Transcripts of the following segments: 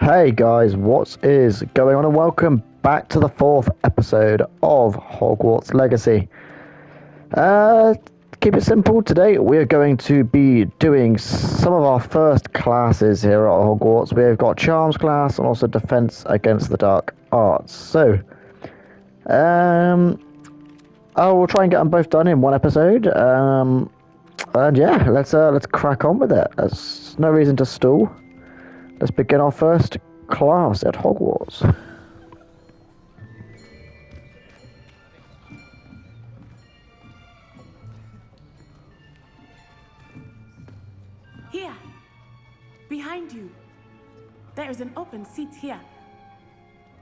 Hey guys, what is going on and welcome back to the fourth episode of Hogwarts Legacy. Keep it simple, today we're going to be doing some of our first classes here at Hogwarts. We've got Charms class and also Defense Against the Dark Arts. So, I will try and get them both done in one episode. And yeah, let's crack on with it. There's no reason to stall. Let's begin our first class at Hogwarts. Here, behind you. There is an open seat here.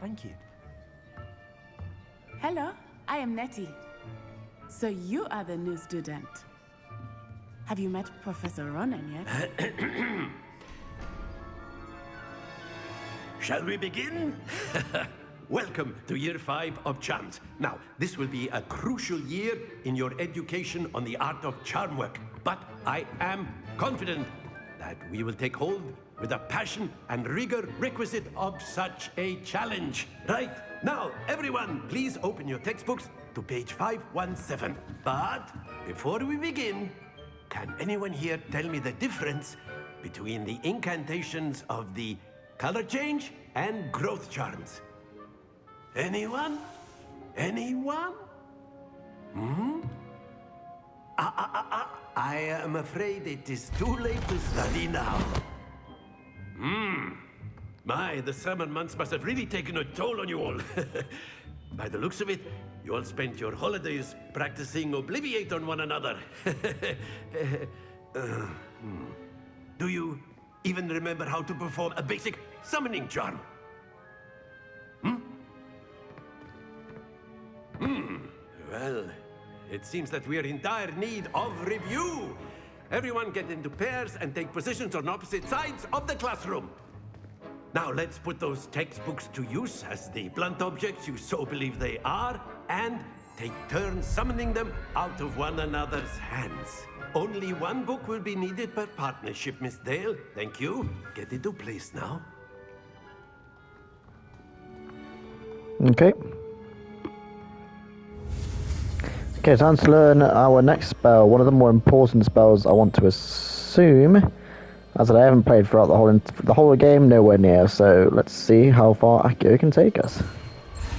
Thank you. Hello, I am Nettie. So you are the new student. Have you met Professor Ronan yet? Shall we begin? Welcome to Year 5 of Charms. Now, this will be a crucial year in your education on the art of charm work. But I am confident that we will take hold with the passion and rigor requisite of such a challenge. Right, now, everyone, please open your textbooks to page 517. But before we begin, can anyone here tell me the difference between the incantations of the color change and growth charms? Anyone? Anyone? I am afraid it is too late to study now. My, the summer months must have really taken a toll on you all. By the looks of it, you all spent your holidays practicing Obliviate on one another. Do you even remember how to perform a basic summoning charm? Well, it seems that we are in dire need of review. Everyone get into pairs and take positions on opposite sides of the classroom. Now let's put those textbooks to use as the blunt objects you so believe they are, and take turns summoning them out of one another's hands. Only one book will be needed per partnership, Miss Dale. Thank you. Get into place now. Okay. Okay, time to learn our next spell. One of the more important spells I want to assume, as I haven't played throughout the whole game, nowhere near. So let's see how far Accio can take us.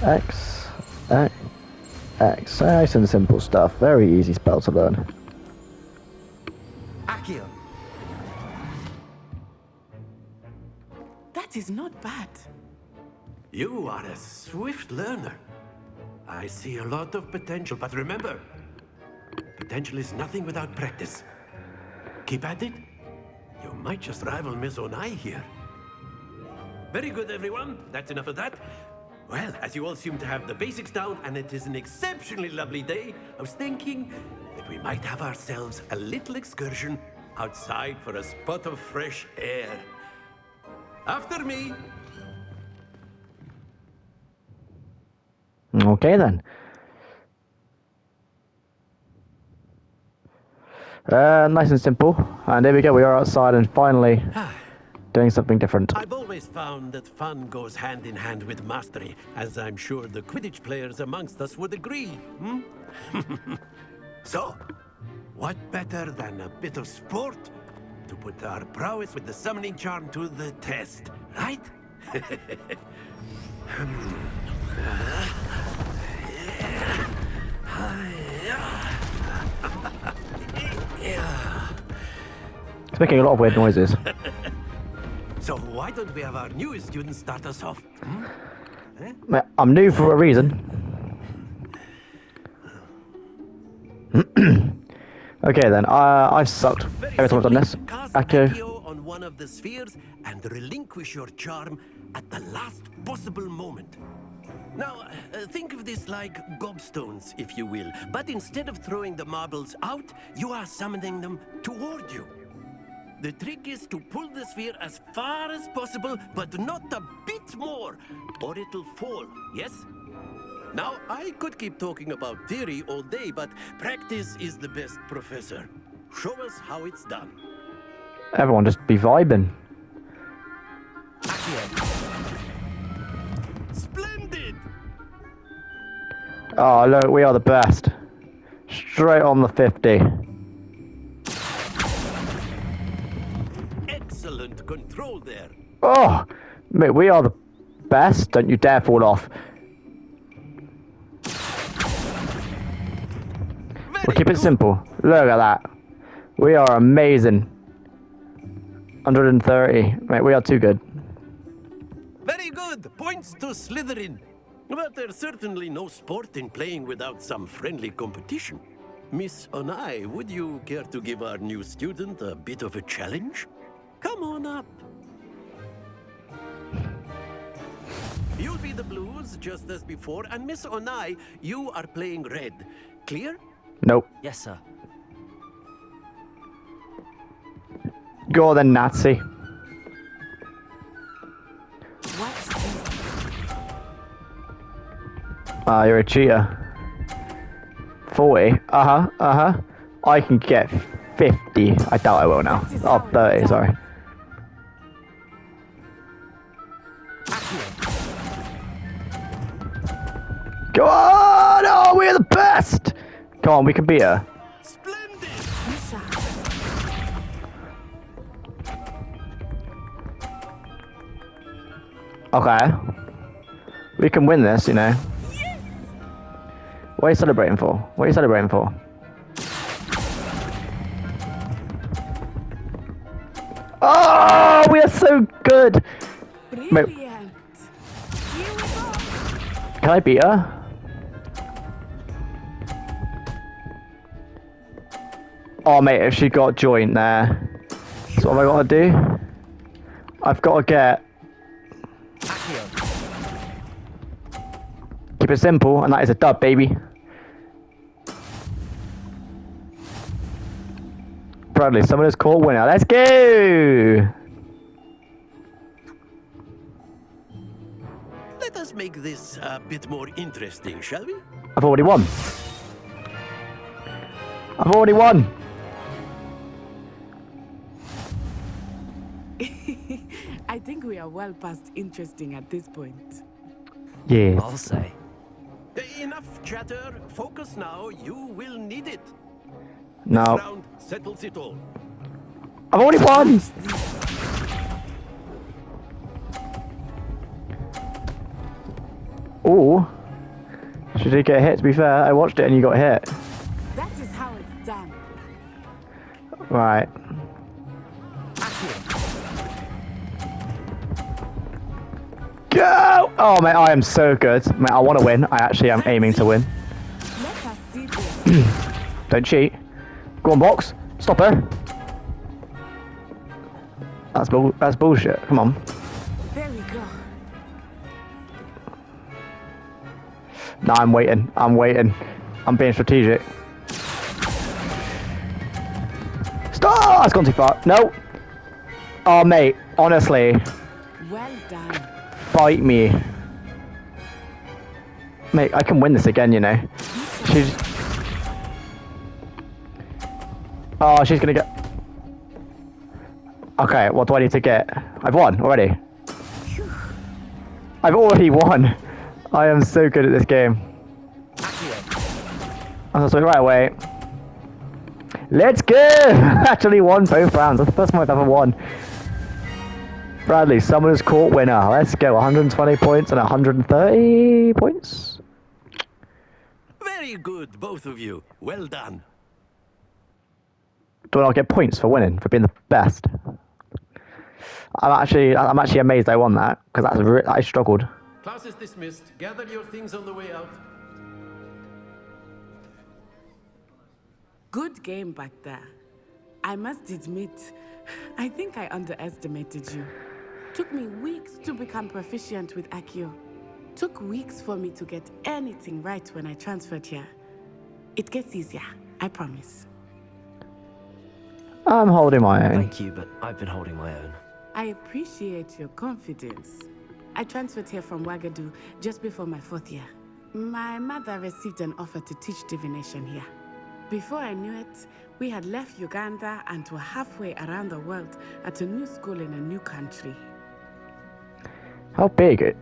X. Nice and simple stuff. Very easy spell to learn. Accio. That is not bad. You are a swift learner. I see a lot of potential, but remember, potential is nothing without practice. Keep at it. You might just rival Miss Onai here. Very good, everyone. That's enough of that. Well, as you all seem to have the basics down, and it is an exceptionally lovely day, I was thinking that we might have ourselves a little excursion outside for a spot of fresh air. After me. Okay then. Nice and simple. And there we go, we are outside and finally doing something different. I've always found that fun goes hand in hand with mastery, as I'm sure the Quidditch players amongst us would agree. So, what better than a bit of sport to put our prowess with the summoning charm to the test, right? It's making a lot of weird noises. So why don't we have our newest student start us off? I'm new for a reason. Okay then, I've sucked every time I've done this. Cast Accio. Accio on one of the spheres and relinquish your charm at the last possible moment. Now, think of this like gobstones, if you will. But instead of throwing the marbles out, you are summoning them toward you. The trick is to pull the sphere as far as possible, but not a bit more, or it'll fall, yes? Now, I could keep talking about theory all day, but practice is the best professor. Show us how it's done. Everyone just be vibing. Accio. Oh, look, we are the best. Straight on the 50. Excellent control there. Oh, mate, we are the best. Don't you dare fall off. We'll keep it simple. Look at that. We are amazing. 130. Mate, we are too good. Very good. Points to Slytherin. But there's certainly no sport in playing without some friendly competition. Miss Onai, would you care to give our new student a bit of a challenge? Come on up. You'll be the blues just as before, and Miss Onai, you are playing red. Clear? Nope. Yes, sir. Go then, Nazi. Watch this. Ah, you're a cheater. 40. I can get 50. I doubt I will now. Oh, 30, sorry. Go on! Oh, we're the best! Come on, we can beat her. Splendid! Misha. Okay. We can win this, you know. What are you celebrating for? What are you celebrating for? Oh, we are so good! Brilliant. Here we go. Can I beat her? Oh, mate, if she got joint there. So what have I got to do? I've got to get... Keep it simple, and that is a dub, baby. Bradley, someone has caught winner. Let's go! Let us make this a bit more interesting, shall we? I've already won. I've already won. I think we are well past interesting at this point. Yes. I'll say. Enough chatter. Focus now. You will need it. No. This round settles it all. I've already won. Oh. She did get hit, to be fair. I watched it and you got hit. That is how it's done. Right. Go! Oh, mate, I am so good. Mate, I want to win. I actually am aiming to win. Let us see this. Don't cheat. Go on, box. Stop her. That's bullshit. Come on. There we go. No, I'm waiting. I'm waiting. I'm being strategic. Stop! That's gone too far. No. Oh, mate. Honestly. Well done. Bite me. Mate, I can win this again, you know. She's... Oh, she's gonna get... Okay, what do I need to get? I've won already. I've already won. I am so good at this game. I'm sorry, right away. Let's go! Actually won both rounds. That's the first time I've ever won. Bradley, someone has caught winner. Let's go. 120 points and 130 points. Very good, both of you. Well done. Do I not get points for winning, for being the best? I'm actually amazed I won that, because I struggled. Class is dismissed. Gather your things on the way out. Good game back there. I must admit, I think I underestimated you. Took me weeks to become proficient with Accio. Took weeks for me to get anything right when I transferred here. It gets easier, I promise. I'm holding my own. Thank you, but I've been holding my own. I appreciate your confidence. I transferred here from Wagadu just before my 4th year. My mother received an offer to teach divination here. Before I knew it, we had left Uganda and were halfway around the world at a new school in a new country. How big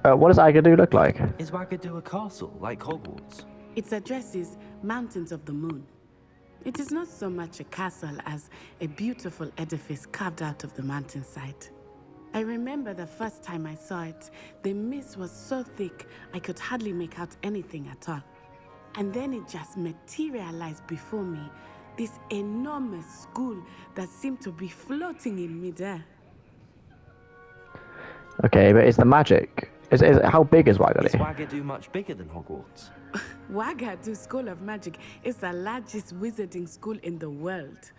What does Agadoo look like? Is Wagadu a castle like Hogwarts? Its address is Mountains of the Moon. It is not so much a castle as a beautiful edifice carved out of the mountainside. I remember the first time I saw it, the mist was so thick I could hardly make out anything at all. And then it just materialized before me, this enormous school that seemed to be floating in midair. Okay, but it's the magic. How big is Is Wagadu? Wagadu much bigger than Hogwarts? Wagadu School of Magic is the largest wizarding school in the world.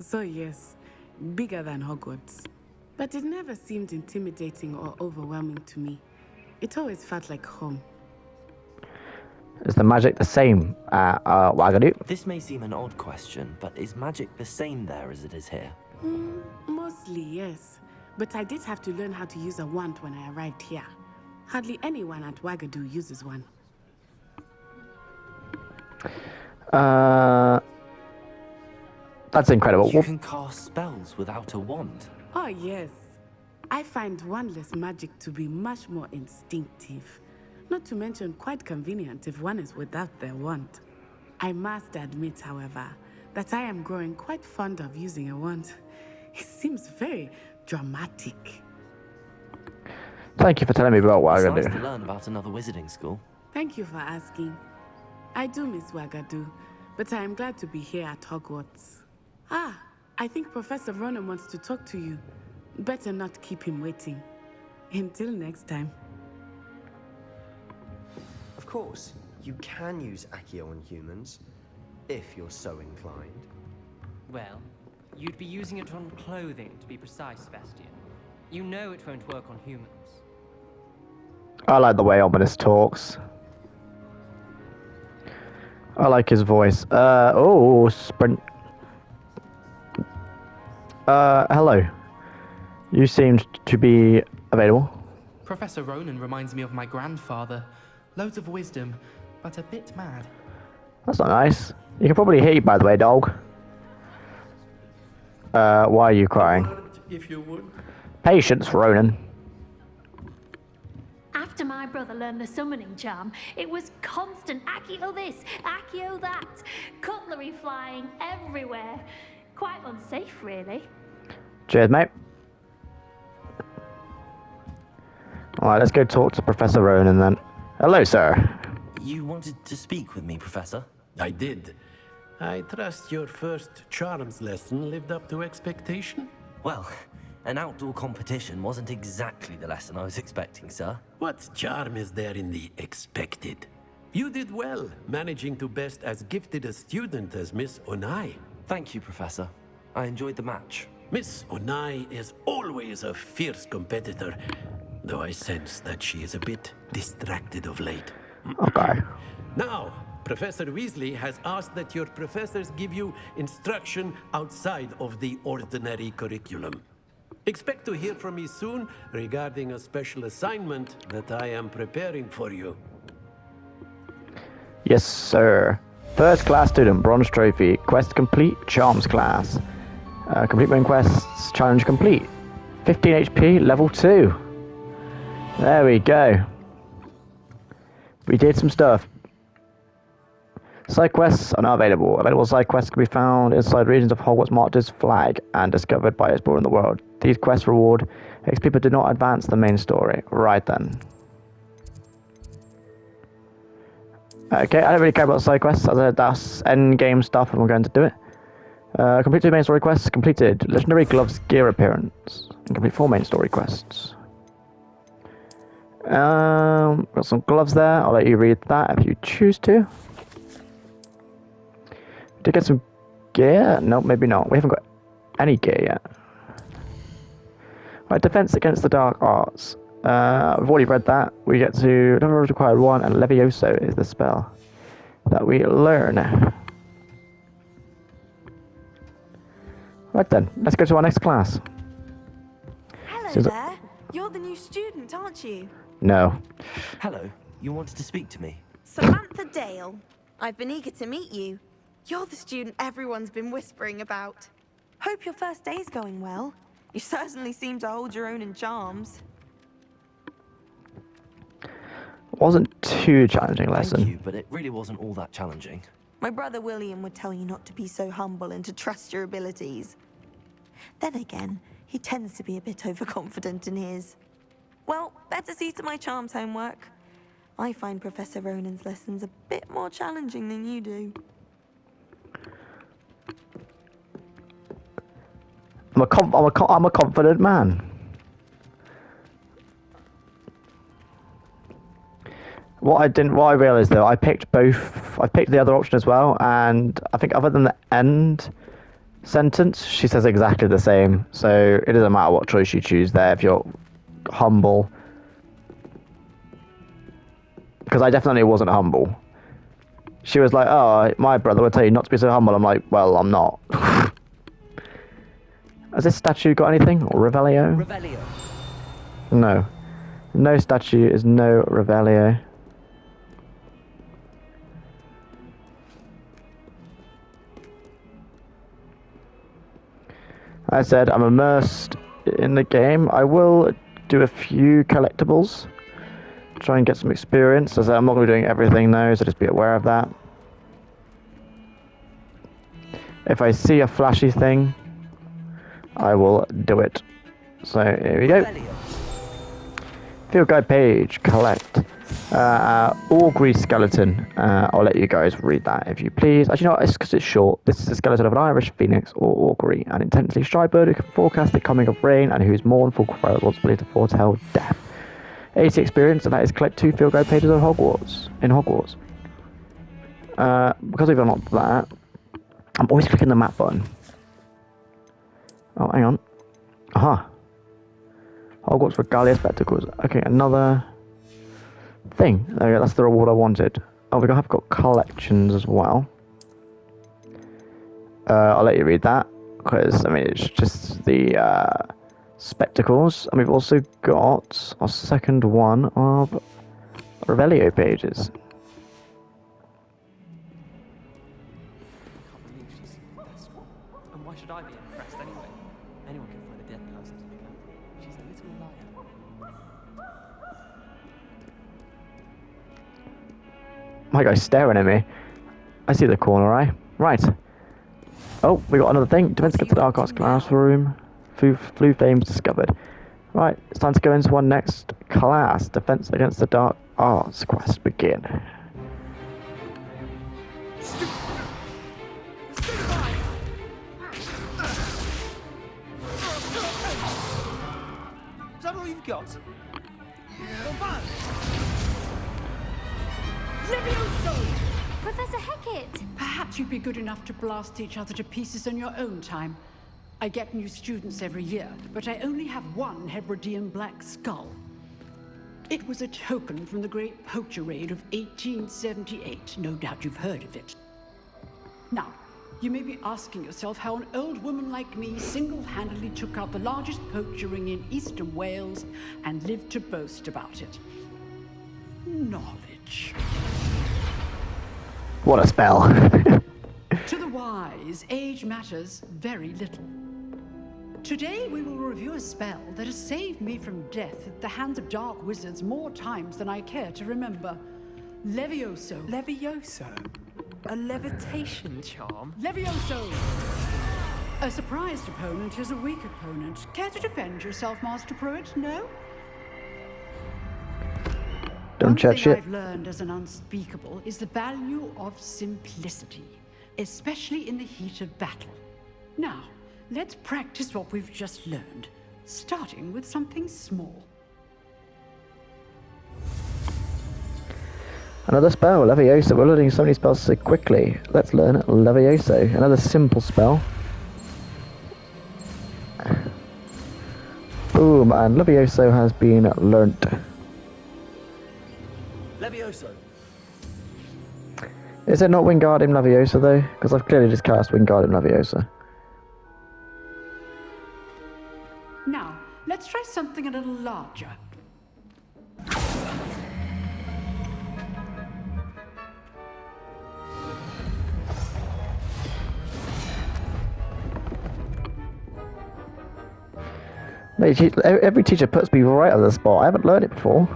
So yes, bigger than Hogwarts. But it never seemed intimidating or overwhelming to me. It always felt like home. Is the magic the same at Wagadu? This may seem an odd question, but is magic the same there as it is here? Mostly, yes. But I did have to learn how to use a wand when I arrived here. Hardly anyone at Wagadu uses one. That's incredible. You can cast spells without a wand. Oh, yes. I find wandless magic to be much more instinctive. Not to mention quite convenient if one is without their wand. I must admit, however, that I am growing quite fond of using a wand. It seems very dramatic. Thank you for telling me about It's nice to Wagadu. learn about another wizarding school. Thank you for asking. I do miss Wagadu, but I am glad to be here at Hogwarts. Ah, I think Professor Ronan wants to talk to you. Better not keep him waiting. Until next time. Of course, you can use Accio on humans, if you're so inclined. Well, you'd be using it on clothing, to be precise, Sebastian. You know it won't work on humans. I like the way Ominous talks. I like his voice. Sprint. Hello. You seemed to be available. Professor Ronan reminds me of my grandfather. Loads of wisdom, but a bit mad. That's not nice. You can probably hear you, by the way, dog. Why are you crying? If you would. Patience, Ronan. After my brother learned the summoning charm, it was constant Accio this, Accio that, cutlery flying everywhere. Quite unsafe, really. Cheers, mate. Alright, let's go talk to Professor Ronan then. Hello, sir. You wanted to speak with me, Professor? I did. I trust your first charms lesson lived up to expectation? Well, an outdoor competition wasn't exactly the lesson I was expecting, sir. What charm is there in the expected? You did well, managing to best as gifted a student as Miss Onai. Thank you, Professor. I enjoyed the match. Miss Onai is always a fierce competitor, though I sense that she is a bit distracted of late. Okay. Now, Professor Weasley has asked that your professors give you instruction outside of the ordinary curriculum. Expect to hear from me soon regarding a special assignment that I am preparing for you. Yes, sir. First class student, bronze trophy. Quest complete, charms class. Complete main quests, challenge complete. 15 HP, level 2. There we go. We did some stuff. Side quests are now available. Available side quests can be found inside regions of Hogwarts marked as flag and discovered by exploring the world. These quests reward XP but do not advance the main story. Right then. Okay, I don't really care about side quests. That's end game stuff and we're going to do it. Complete 2 main story quests. Completed. Legendary gloves gear appearance. And complete 4 main story quests. Got some gloves there. I'll let you read that if you choose to. Did get some gear? No, maybe not. We haven't got any gear yet. Right, defense against the dark arts. We've already read that. We get to never required 1, and Levioso is the spell that we learn. Right then, let's go to our next class. Hello there. You're the new student, aren't you? No. Hello, you wanted to speak to me? Samantha Dale. I've been eager to meet you. You're the student everyone's been whispering about. Hope your first day's going well. You certainly seem to hold your own in charms. Wasn't too challenging lesson. Thank you, but it really wasn't all that challenging. My brother William would tell you not to be so humble and to trust your abilities. Then again, he tends to be a bit overconfident in his. Well, better see to my charms homework. I find Professor Ronan's lessons a bit more challenging than you do. I'm a confident man. What I realised though, I picked the other option as well, and I think other than the end sentence, she says exactly the same. So it doesn't matter what choice you choose there if you're humble. Because I definitely wasn't humble. She was like, "Oh, my brother would tell you not to be so humble." I'm like, "Well, I'm not." Has this statue got anything? Or Revelio? Revelio. No. No statue is no Revelio. I said I'm immersed in the game. I will do a few collectibles. Try and get some experience. As I said, I'm not going to be doing everything though, so just be aware of that. If I see a flashy thing, I will do it. So here we go. Field guide page, collect. Augury skeleton. I'll let you guys read that if you please. Actually, no, it's because it's short. This is the skeleton of an Irish phoenix or augury, an intensely shy bird who can forecast the coming of rain and whose mournful cry was believed to foretell death. 80 experience, and that is collect 2 field guide pages of Hogwarts. Because we've unlocked that, I'm always clicking the map button. Oh, hang on. Aha. Hogwarts Regalia Spectacles. Okay, another thing. There we go, that's the reward I wanted. Oh, we have got collections as well. I'll let you read that, because, I mean, it's just the spectacles. And we've also got our second one of Revelio pages. And why should I be impressed anyway? Anyone can find a dead person to look at. She's a little liar. My guy's staring at me. I see the corner eye. Right. Oh, we got another thing. Defense against the Dark Arts classroom. Flu Flames discovered. Right, it's time to go into our next class. Defense against the Dark Arts quest begin. Is that all you've got? Professor Hecat! Perhaps you'd be good enough to blast each other to pieces on your own time. I get new students every year, but I only have one Hebridean black skull. It was a token from the Great Poacher Raid of 1878. No doubt you've heard of it. Now, you may be asking yourself how an old woman like me single-handedly took out the largest poacher ring in eastern Wales and lived to boast about it. Knowledge. What a spell. To the wise, age matters very little. Today we will review a spell that has saved me from death at the hands of dark wizards more times than I care to remember. Levioso. Levioso? A levitation charm? Levioso! A surprised opponent is a weak opponent. Care to defend yourself, Master Pruitt? No? Don't chat One thing shit. I've learned as an unspeakable is the value of simplicity, especially in the heat of battle. Now, let's practice what we've just learned, starting with something small. Another spell, Levioso. We're learning so many spells so quickly. Let's learn Levioso. Another simple spell. Boom, and Levioso has been learnt. Levioso. Is it not Wingardium Leviosa though? Because I've clearly just cast Wingardium Leviosa. Now, let's try something a little larger. Mate, every teacher puts me right on the spot. I haven't learned it before.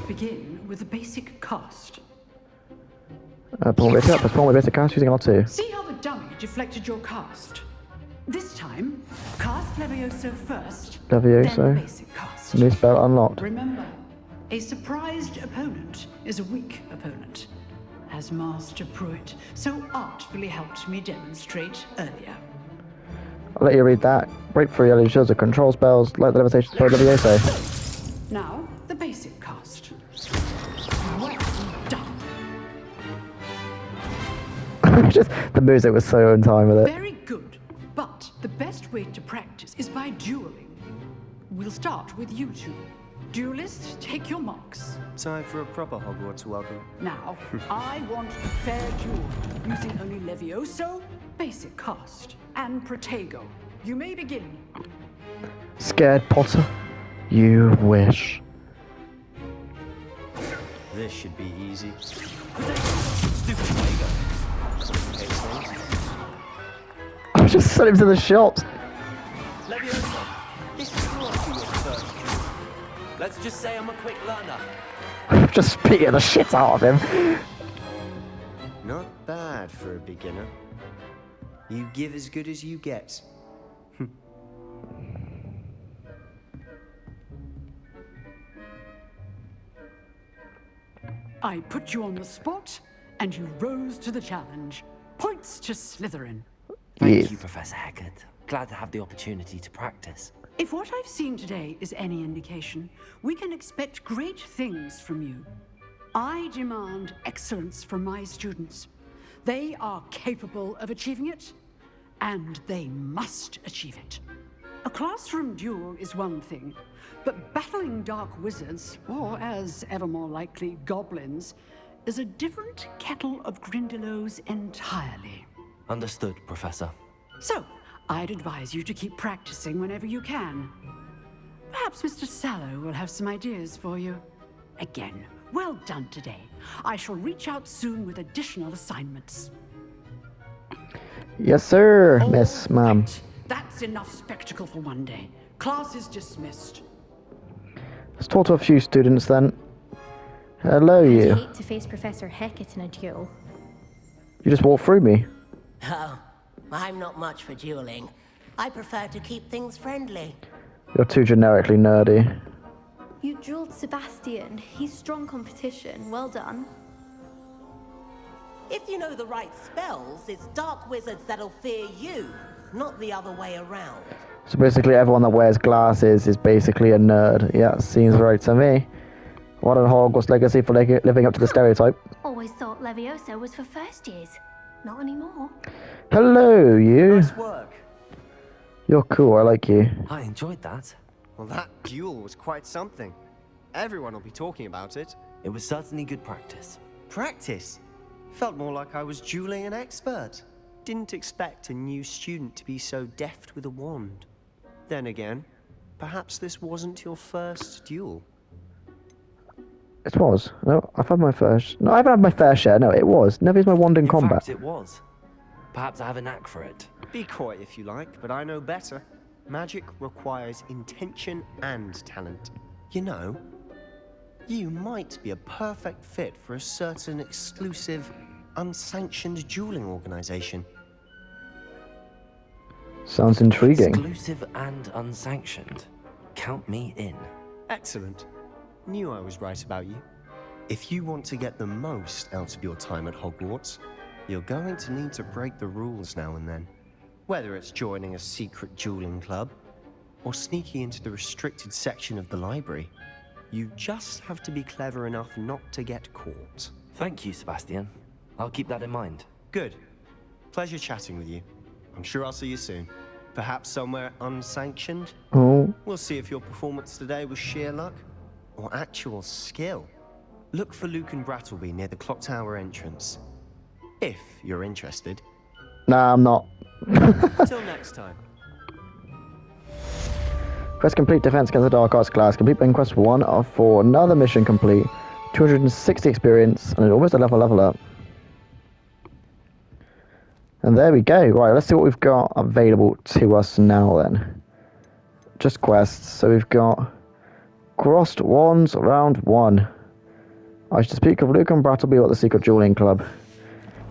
begin with the basic cast. Perform with basic cast using R2. See how the dummy deflected your cast? This time, cast Levioso first, then Levioso. the basic cast. New spell unlocked. Remember, a surprised opponent is a weak opponent, as Master Pruitt so artfully helped me demonstrate earlier. I'll let you read that. Break free yellow shields of control spells, like the levitation spell Levioso. Now, the basic cast. Well done. Just the music was so on time with it. Very good, but the best way to practice is by dueling. We'll start with you two. Duelists, take your marks. Time for a proper Hogwarts welcome. Now, I want a fair duel, using only Levioso, basic cast, and Protego. You may begin. Scared Potter? You wish. This should be easy. I just sent him to the shops. Leviosa, this will not be your first duel. Let's just say I'm a quick learner. Just beating the shit out of him. Not bad for a beginner. You give as good as you get. I put you on the spot, and you rose to the challenge. Points to Slytherin. Thank you, Professor Hecat. Glad to have the opportunity to practice. If what I've seen today is any indication, we can expect great things from you. I demand excellence from my students. They are capable of achieving it, and they must achieve it. A classroom duel is one thing, but battling dark wizards, or as ever more likely, goblins, is a different kettle of Grindylows entirely. Understood, Professor. So, I'd advise you to keep practicing whenever you can. Perhaps Mr. Sallow will have some ideas for you. Again, well done today. I shall reach out soon with additional assignments. Yes, sir, Miss Ma'am. Right. That's enough spectacle for one day. Class is dismissed. Let's talk to a few students then. Hello, I'd you. hate to face Professor Hecat in a duel. You just walked through me. Oh, I'm not much for dueling. I prefer to keep things friendly. You're too generically nerdy. You dueled Sebastian. He's strong competition. Well done. If you know the right spells, it's dark wizards that'll fear you, not the other way around. So basically everyone that wears glasses is basically a nerd. Yeah, seems right to me. What a Hogwarts legacy for living up to the stereotype. Always thought Levioso was for first years. Not anymore. Hello, you. Nice work. You're cool, I like you. I enjoyed that. Well, that duel was quite something. Everyone will be talking about it. It was certainly good practice. Practice? Felt more like I was dueling an expert. Didn't expect a new student to be so deft with a wand. Then again, perhaps this wasn't your first duel. It was. No, I've had my first. No, I haven't had my fair share. No, it was. Never used my wand in combat. Fact, it was. Perhaps I have a knack for it. Be coy if you like, but I know better. Magic requires intention and talent. You know, you might be a perfect fit for a certain exclusive, unsanctioned dueling organization. Sounds intriguing. Exclusive and unsanctioned. Count me in. Excellent. Knew I was right about you. If you want to get the most out of your time at Hogwarts, you're going to need to break the rules now and then. Whether it's joining a secret dueling club, or sneaking into the restricted section of the library, you just have to be clever enough not to get caught. Thank you, Sebastian. I'll keep that in mind. Good. Pleasure chatting with you. I'm sure I'll see you soon. Perhaps somewhere unsanctioned? Oh. We'll see if your performance today was sheer luck or actual skill. Look for Luke and Brattleby near the clock tower entrance. If you're interested. Nah, I'm not. Till next time. Quest complete, defense against the Dark Arts class. Complete in quest 1 of 4. Another mission complete. 260 experience and almost a level up. And there we go. Right, let's see what we've got available to us now then. Just quests. So we've got Crossed Wands round 1. I should speak of Luke and Brattleby at the Secret Dueling Club.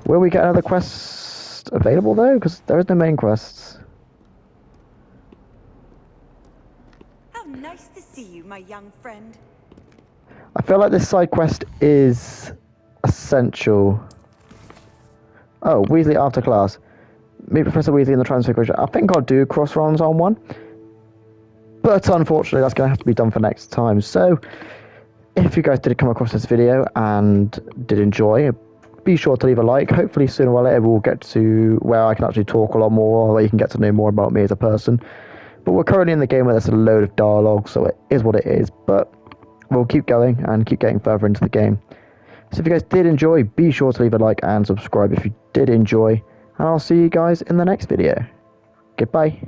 Will we get another quest available though? Because there is no main quests. How nice to see you, my young friend. I feel like this side quest is essential. Oh, Weasley after class. Meet Professor Weasley in the Transfiguration. I think I'll do cross runs on one. But unfortunately, that's going to have to be done for next time. So, if you guys did come across this video and did enjoy, be sure to leave a like. Hopefully, sooner or later, we'll get to where I can actually talk a lot more, where you can get to know more about me as a person. But we're currently in the game where there's a load of dialogue, so it is what it is. But we'll keep going and keep getting further into the game. So if you guys did enjoy, be sure to leave a like and subscribe if you did enjoy. And I'll see you guys in the next video. Goodbye.